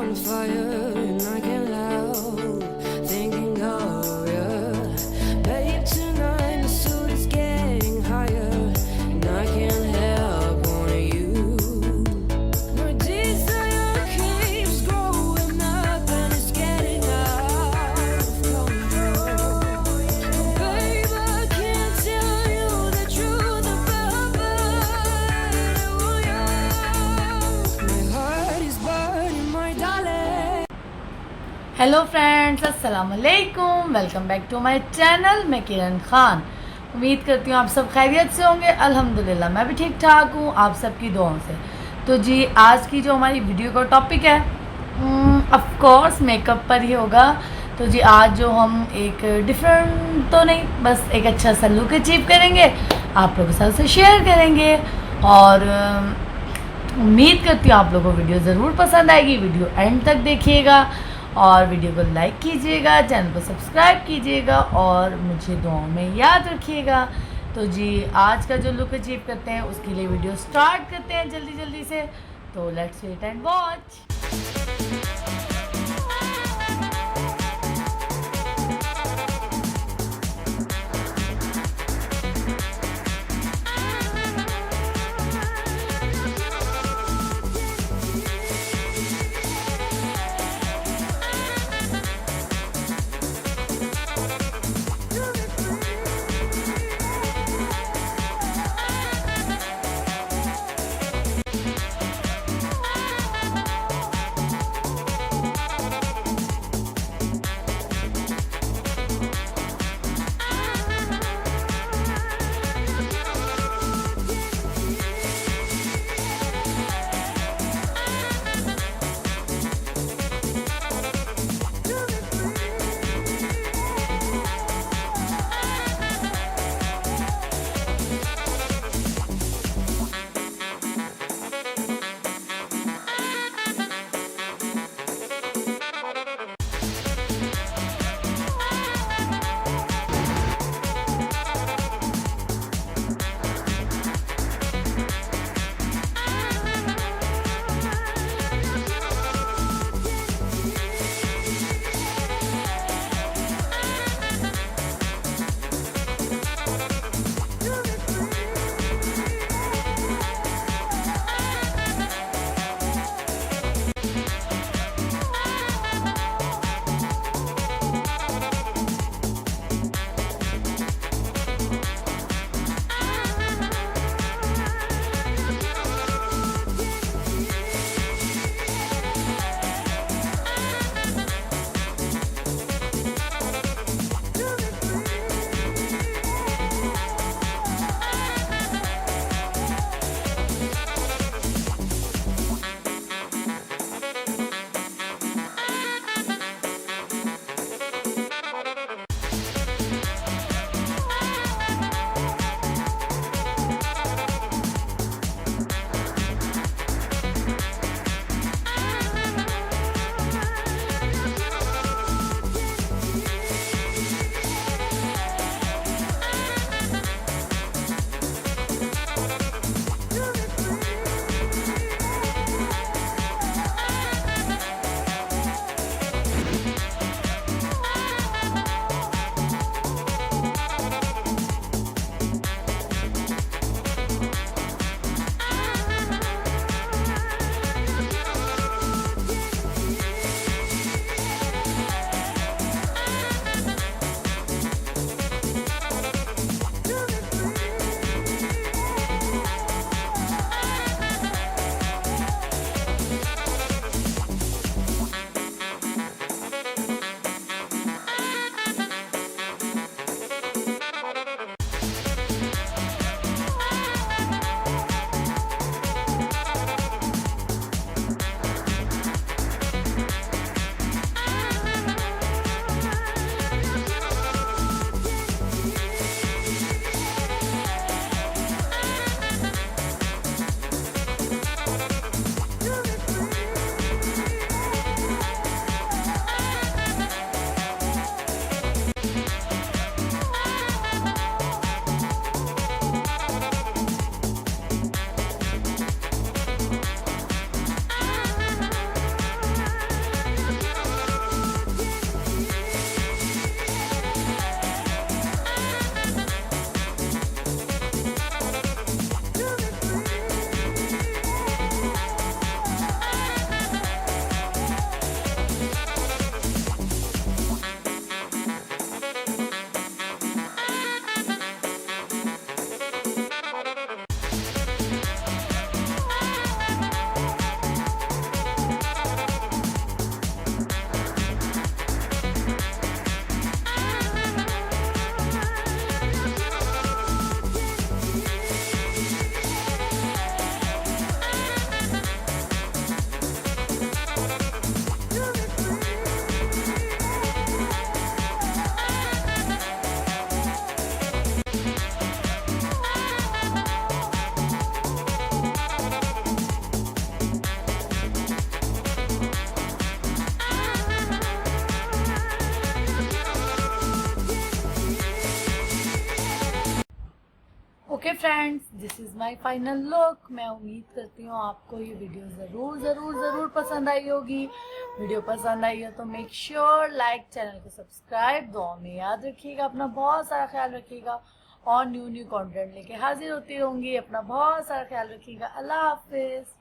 on fire and I can't help thinking of you. Babe, tonight the suit is getting higher and I can't help wanting you. My desire keeps growing up and it's getting out of control. Oh, babe, I can't tell you the truth about what I want you. My heart is burning, my darling. Hello friends, अस्सलाम वालेकुम। Welcome back to my channel. मैं किरण खान। उम्मीद करती हूँ आप सब खैरियत से होंगे। अल्हम्दुलिल्लाह मैं भी ठीक ठाक हूँ आप सबकी दुआओं से। तो जी आज की जो हमारी वीडियो का टॉपिक है ऑफ कोर्स मेकअप पर ही होगा। तो जी आज जो हम एक डिफरेंट तो नहीं, बस एक अच्छा सा लुक अचीव करेंगे, आप लोगों के साथ से शेयर करेंगे। और उम्मीद करती हूँ आप लोगों को वीडियो ज़रूर पसंद आएगी। वीडियो एंड तक देखिएगा और वीडियो को लाइक कीजिएगा, चैनल को सब्सक्राइब कीजिएगा और मुझे दुआओं में याद रखिएगा। तो जी आज का जो लुक अचीव करते हैं उसके लिए वीडियो स्टार्ट करते हैं जल्दी जल्दी से। तो let's wait and watch. Okay friends, this is my final look. मैं उम्मीद करती हूँ आपको ये वीडियो ज़रूर पसंद आई होगी। वीडियो पसंद आई हो तो मेक श्योर लाइक, चैनल को सब्सक्राइब। दुआ में याद रखिएगा, अपना बहुत सारा ख्याल रखिएगा और न्यू कंटेंट लेके हाजिर होती रहूँगी। अपना बहुत सारा ख्याल रखिएगा। अल्लाह हाफिज़।